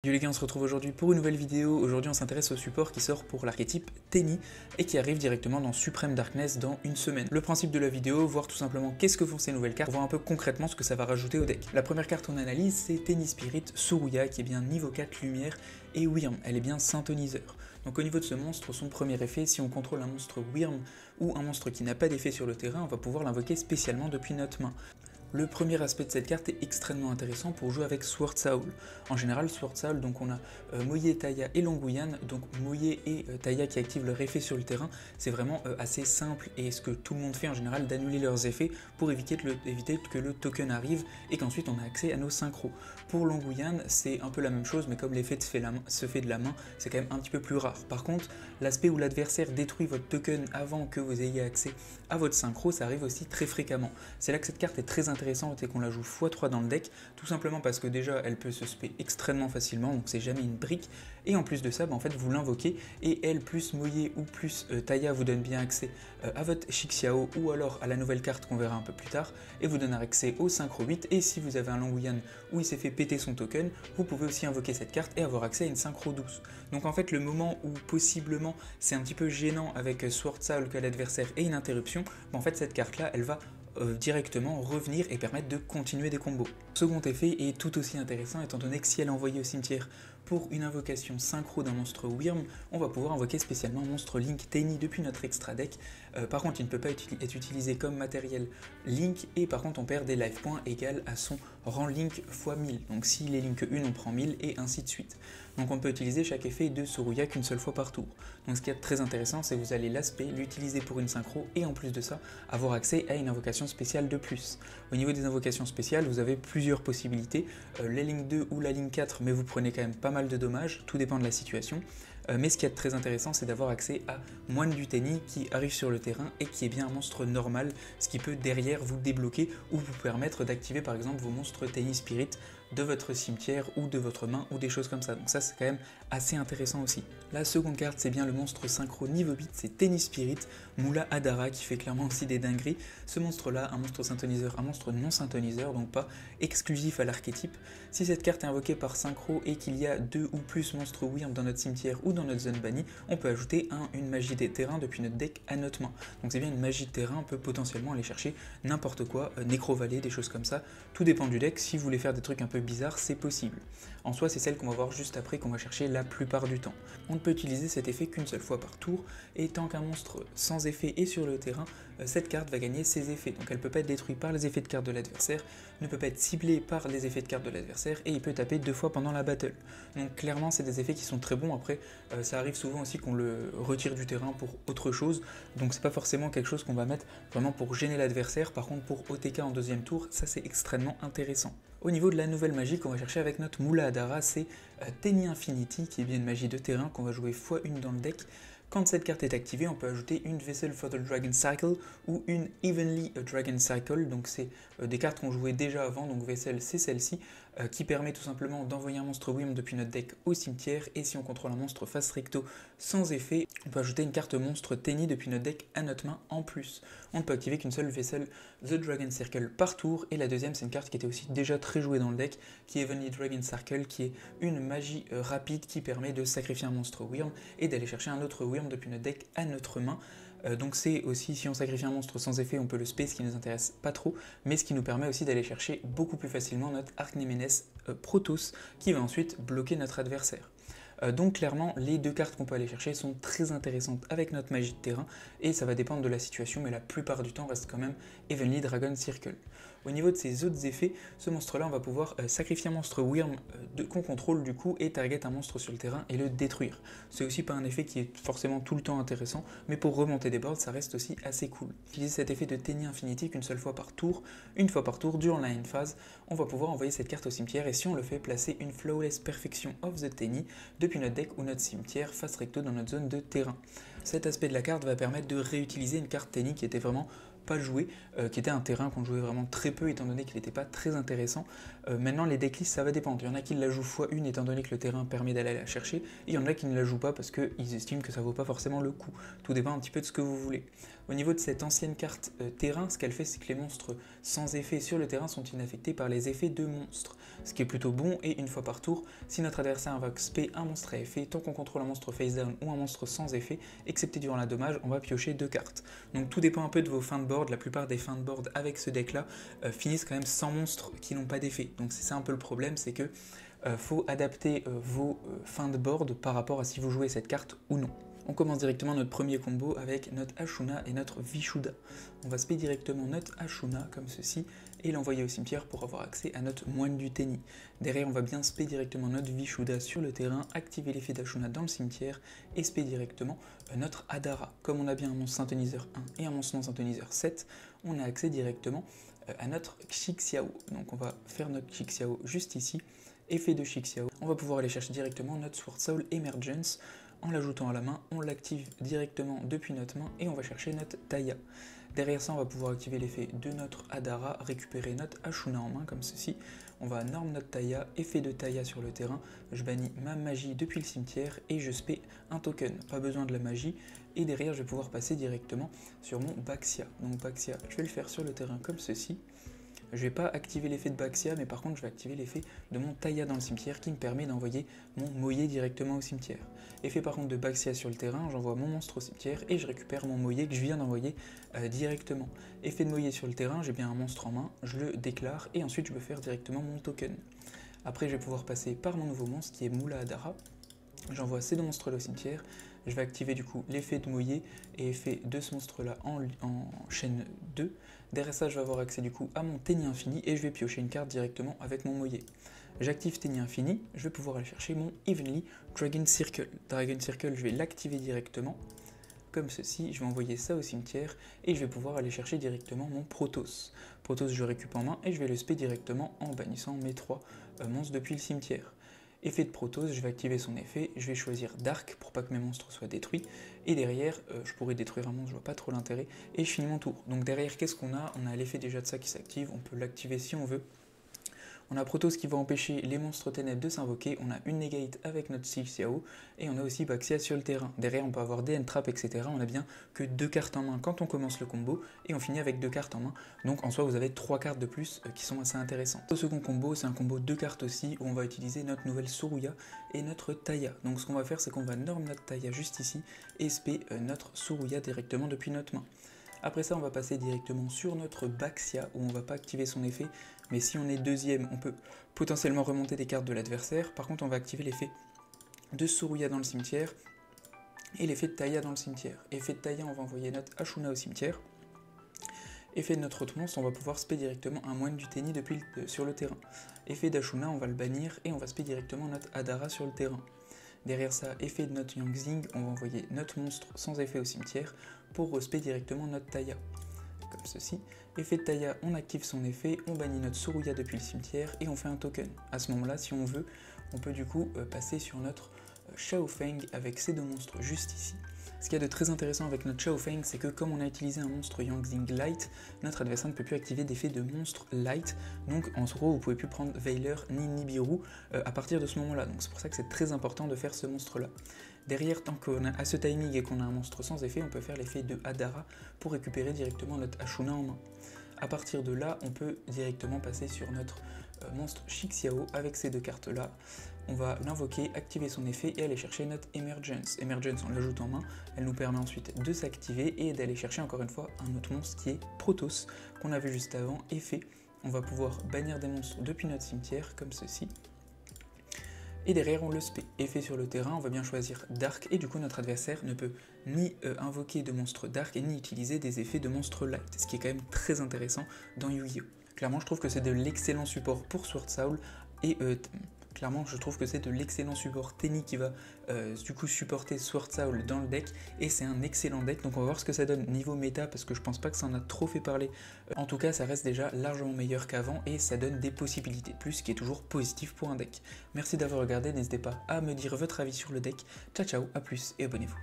Yo les gars, on se retrouve aujourd'hui pour une nouvelle vidéo. Aujourd'hui on s'intéresse au support qui sort pour l'archétype Tenny et qui arrive directement dans Supreme Darkness dans une semaine. Le principe de la vidéo, voir tout simplement qu'est-ce que font ces nouvelles cartes, pour voir un peu concrètement ce que ça va rajouter au deck. La première carte qu'on analyse, c'est Tenny Spirit Suruya qui est bien niveau 4 lumière et Wyrm, elle est bien synthoniseur. Donc au niveau de ce monstre, son premier effet, si on contrôle un monstre Wyrm ou un monstre qui n'a pas d'effet sur le terrain, on va pouvoir l'invoquer spécialement depuis notre main. Le premier aspect de cette carte est extrêmement intéressant pour jouer avec Sword Soul. En général, Sword Soul, donc on a Moye, Taya et Longuyan. Donc Moye et Taya qui activent leur effet sur le terrain, c'est vraiment assez simple et ce que tout le monde fait en général d'annuler leurs effets pour éviter que le token arrive et qu'ensuite on a accès à nos synchros. Pour Longuyan, c'est un peu la même chose, mais comme l'effet se fait de la main, c'est quand même un petit peu plus rare. Par contre, l'aspect où l'adversaire détruit votre token avant que vous ayez accès à votre synchro, ça arrive aussi très fréquemment. C'est là que cette carte est très intéressante et qu'on la joue x3 dans le deck, tout simplement parce que déjà elle peut se spé extrêmement facilement, donc c'est jamais une brique, et en plus de ça, en fait vous l'invoquez, et elle plus Moye ou plus Taya vous donne bien accès à votre Shixiao ou alors à la nouvelle carte qu'on verra un peu plus tard, et vous donne accès au Synchro 8, et si vous avez un Longuyan où il s'est fait péter son token, vous pouvez aussi invoquer cette carte et avoir accès à une Synchro 12. Donc en fait le moment où possiblement c'est un petit peu gênant avec Sword Soul que l'adversaire ait une interruption, en fait cette carte là elle va directement revenir et permettre de continuer des combos. Second effet est tout aussi intéressant étant donné que si elle est envoyée au cimetière pour une invocation synchro d'un monstre Wyrm, on va pouvoir invoquer spécialement un monstre Link Tenny depuis notre extra deck. Par contre il ne peut pas être utilisé comme matériel Link et par contre on perd des life points égal à son rang Link x 1000. Donc s'il est Link 1 on prend 1000 et ainsi de suite. Donc on ne peut utiliser chaque effet de Suruya qu'une seule fois par tour. Donc ce qui est très intéressant c'est que vous allez l'aspect, l'utiliser pour une synchro et en plus de ça avoir accès à une invocation spéciale de plus. Au niveau des invocations spéciales vous avez plusieurs possibilités, les Link 2 ou la Link 4 mais vous prenez quand même pas mal de dommages, tout dépend de la situation. Mais ce qui est très intéressant c'est d'avoir accès à Moine du Tenny qui arrive sur le terrain et qui est bien un monstre normal, ce qui peut derrière vous débloquer ou vous permettre d'activer par exemple vos monstres Tenny Spirit de votre cimetière ou de votre main ou des choses comme ça. Donc ça c'est quand même assez intéressant aussi. La seconde carte c'est bien le monstre synchro niveau 8, c'est Tenny Spirit, Moula Hadara qui fait clairement aussi des dingueries. Ce monstre là, un monstre synthoniseur, un monstre non synthoniseur, donc pas exclusif à l'archétype. Si cette carte est invoquée par synchro et qu'il y a 2 ou plus monstres Wyrm dans notre cimetière ou dans notre zone bannie, on peut ajouter une magie des terrains depuis notre deck à notre main. Donc c'est bien une magie de terrain, on peut potentiellement aller chercher n'importe quoi, Nécrovalée, des choses comme ça. Tout dépend du deck, si vous voulez faire des trucs un peu bizarres, c'est possible. En soi, c'est celle qu'on va voir juste après qu'on va chercher la plupart du temps. On ne peut utiliser cet effet qu'une seule fois par tour, et tant qu'un monstre sans effet est sur le terrain, cette carte va gagner ses effets. Donc elle ne peut pas être détruite par les effets de carte de l'adversaire, ne peut pas être ciblée par les effets de carte de l'adversaire, et il peut taper 2 fois pendant la battle. Donc clairement, c'est des effets qui sont très bons. Après, ça arrive souvent aussi qu'on le retire du terrain pour autre chose, donc c'est pas forcément quelque chose qu'on va mettre vraiment pour gêner l'adversaire. Par contre, pour OTK en deuxième tour, ça c'est extrêmement intéressant. Au niveau de la nouvelle magie qu'on va chercher avec notre Moula Hadara, c'est Tenny Infinity, qui est bien une magie de terrain qu'on va jouer x1 dans le deck. Quand cette carte est activée, on peut ajouter une Vessel for the Dragon Cycle ou une Evenly Dragon Cycle, donc c'est des cartes qu'on jouait déjà avant, donc Vessel c'est celle-ci, qui permet tout simplement d'envoyer un monstre Wyrm depuis notre deck au cimetière, et si on contrôle un monstre face recto sans effet, on peut ajouter une carte monstre Tenny depuis notre deck à notre main en plus. On ne peut activer qu'une seule Vessel The Dragon Circle par tour, et la deuxième c'est une carte qui était aussi déjà très jouée dans le deck, qui est Evenly Dragon Circle, qui est une magie rapide qui permet de sacrifier un monstre Wyrm et d'aller chercher un autre Wyrm depuis notre deck à notre main. Donc c'est aussi, si on sacrifie un monstre sans effet, on peut le spé, ce qui ne nous intéresse pas trop, mais ce qui nous permet aussi d'aller chercher beaucoup plus facilement notre Archnéménès Protoss, qui va ensuite bloquer notre adversaire. Donc clairement, les deux cartes qu'on peut aller chercher sont très intéressantes avec notre magie de terrain, et ça va dépendre de la situation, mais la plupart du temps reste quand même Evenly Dragon Circle. Au niveau de ses autres effets, ce monstre-là, on va pouvoir sacrifier un monstre Wyrm qu'on contrôle du coup et target un monstre sur le terrain et le détruire. C'est aussi pas un effet qui est forcément tout le temps intéressant, mais pour remonter des boards, ça reste aussi assez cool. Utiliser cet effet de Tenny Infinity qu'une seule fois par tour, durant la end phase, on va pouvoir envoyer cette carte au cimetière, et si on le fait, placer une Flawless Perfection of the Tenny depuis notre deck ou notre cimetière face recto dans notre zone de terrain. Cet aspect de la carte va permettre de réutiliser une carte Tenny qui était vraiment pas joué, qui était un terrain qu'on jouait vraiment très peu étant donné qu'il n'était pas très intéressant. Maintenant les decklists ça va dépendre, il y en a qui la jouent x1 étant donné que le terrain permet d'aller la chercher, et il y en a qui ne la jouent pas parce qu'ils estiment que ça vaut pas forcément le coup. Tout dépend un petit peu de ce que vous voulez. Au niveau de cette ancienne carte terrain, ce qu'elle fait c'est que les monstres sans effet sur le terrain sont inaffectés par les effets de monstres, ce qui est plutôt bon, et une fois par tour, si notre adversaire invoque spé un monstre à effet, tant qu'on contrôle un monstre face down ou un monstre sans effet, excepté durant la dommage, on va piocher 2 cartes. Donc tout dépend un peu de vos fins de board, la plupart des fins de board avec ce deck là finissent quand même sans monstres qui n'ont pas d'effet. Donc c'est ça un peu le problème, c'est que faut adapter vos fins de board par rapport à si vous jouez cette carte ou non. On commence directement notre premier combo avec notre Ashuna et notre Vishuda. On va spé directement notre Ashuna comme ceci et l'envoyer au cimetière pour avoir accès à notre moine du Tenni. Derrière on va bien spé directement notre Vishuda sur le terrain, activer l'effet d'Ashuna dans le cimetière et spé directement notre Adara. Comme on a bien un monstre synthoniseur 1 et un monstre non synthoniseur 7, on a accès directement à notre Xixiao. Donc on va faire notre Xixiao juste ici, effet de Xixiao. On va pouvoir aller chercher directement notre Sword Soul Emergence. En l'ajoutant à la main, on l'active directement depuis notre main et on va chercher notre Taya. Derrière ça, on va pouvoir activer l'effet de notre Adara, récupérer notre Ashuna en main comme ceci. On va norm notre Taya, effet de Taya sur le terrain, je bannis ma magie depuis le cimetière et je spé un token, pas besoin de la magie. Et derrière, je vais pouvoir passer directement sur mon Baxia. Donc Baxia, je vais le faire sur le terrain comme ceci. Je ne vais pas activer l'effet de Baxia, mais par contre je vais activer l'effet de mon Taya dans le cimetière qui me permet d'envoyer mon Moye directement au cimetière. Effet par contre de Baxia sur le terrain, j'envoie mon monstre au cimetière et je récupère mon Moye que je viens d'envoyer directement. Effet de Moye sur le terrain, j'ai bien un monstre en main, je le déclare et ensuite je peux faire directement mon token. Après je vais pouvoir passer par mon nouveau monstre qui est Moula Adara. J'envoie ces deux monstres là au cimetière, je vais activer du coup l'effet de Moye et effet de ce monstre là en chaîne 2. Derrière ça je vais avoir accès du coup à mon Tenni Infini et je vais piocher une carte directement avec mon Moye. J'active Tenni Infini, je vais pouvoir aller chercher mon Evenly Dragon Circle. Dragon Circle je vais l'activer directement, comme ceci, je vais envoyer ça au cimetière et je vais pouvoir aller chercher directement mon Protoss. Protoss je récupère en main et je vais le spé directement en bannissant mes 3 monstres depuis le cimetière. Effet de Protoss, je vais activer son effet, je vais choisir Dark pour pas que mes monstres soient détruits, et derrière, je pourrais détruire un monstre, je vois pas trop l'intérêt, et je finis mon tour. Donc derrière, qu'est-ce qu'on a? On a l'effet déjà de ça qui s'active, on peut l'activer si on veut. On a Protoss qui va empêcher les monstres ténèbres de s'invoquer, on a une negate avec notre Xixiao, et on a aussi Baxia sur le terrain. Derrière on peut avoir des end-traps, etc. On a bien que 2 cartes en main quand on commence le combo, et on finit avec 2 cartes en main. Donc en soi vous avez 3 cartes de plus qui sont assez intéressantes. Le second combo c'est un combo 2 cartes aussi, où on va utiliser notre nouvelle Suruya et notre Taya. Donc ce qu'on va faire c'est qu'on va norm notre Taya juste ici, et spé notre Suruya directement depuis notre main. Après ça, on va passer directement sur notre Baxia, où on ne va pas activer son effet, mais si on est deuxième, on peut potentiellement remonter des cartes de l'adversaire. Par contre, on va activer l'effet de Suruya dans le cimetière, et l'effet de Taya dans le cimetière. Effet de Taya, on va envoyer notre Ashuna au cimetière. Effet de notre autre monstre, on va pouvoir spé directement un moine du Tenni sur le terrain. Effet d'Ashuna, on va le bannir, et on va spé directement notre Adara sur le terrain. Derrière ça, effet de notre Yangzing, on va envoyer notre monstre sans effet au cimetière pour respect directement notre Taya. Comme ceci. Effet de Taya, on active son effet, on bannit notre Suruya depuis le cimetière et on fait un token. À ce moment-là, si on veut, on peut du coup passer sur notre Xiaofeng avec ces deux monstres juste ici. Ce qu'il y a de très intéressant avec notre Xiaofeng, c'est que comme on a utilisé un monstre Yangzing Light, notre adversaire ne peut plus activer d'effet de monstre Light, donc en gros vous pouvez plus prendre Veiler ni Nibiru à partir de ce moment-là, donc c'est pour ça que c'est très important de faire ce monstre-là. Derrière, tant qu'on a à ce timing et qu'on a un monstre sans effet, on peut faire l'effet de Adara pour récupérer directement notre Ashuna en main. A partir de là, on peut directement passer sur notre monstre Xixiao avec ces deux cartes-là. On va l'invoquer, activer son effet et aller chercher notre Emergence. Emergence, on l'ajoute en main, elle nous permet ensuite de s'activer et d'aller chercher encore une fois un autre monstre qui est Protoss, qu'on a vu juste avant. Effet, on va pouvoir bannir des monstres depuis notre cimetière, comme ceci. Et derrière on le spé. Effet sur le terrain, on va bien choisir Dark et du coup notre adversaire ne peut ni invoquer de monstres Dark et ni utiliser des effets de monstres Light, ce qui est quand même très intéressant dans Yu-Gi-Oh! Clairement je trouve que c'est de l'excellent support pour Sword Soul et clairement je trouve que c'est de l'excellent support Tenni qui va du coup supporter Sword Soul dans le deck et c'est un excellent deck, donc on va voir ce que ça donne niveau méta parce que je pense pas que ça en a trop fait parler. En tout cas ça reste déjà largement meilleur qu'avant et ça donne des possibilités de plus, ce qui est toujours positif pour un deck. Merci d'avoir regardé, n'hésitez pas à me dire votre avis sur le deck. Ciao ciao, à plus et abonnez-vous.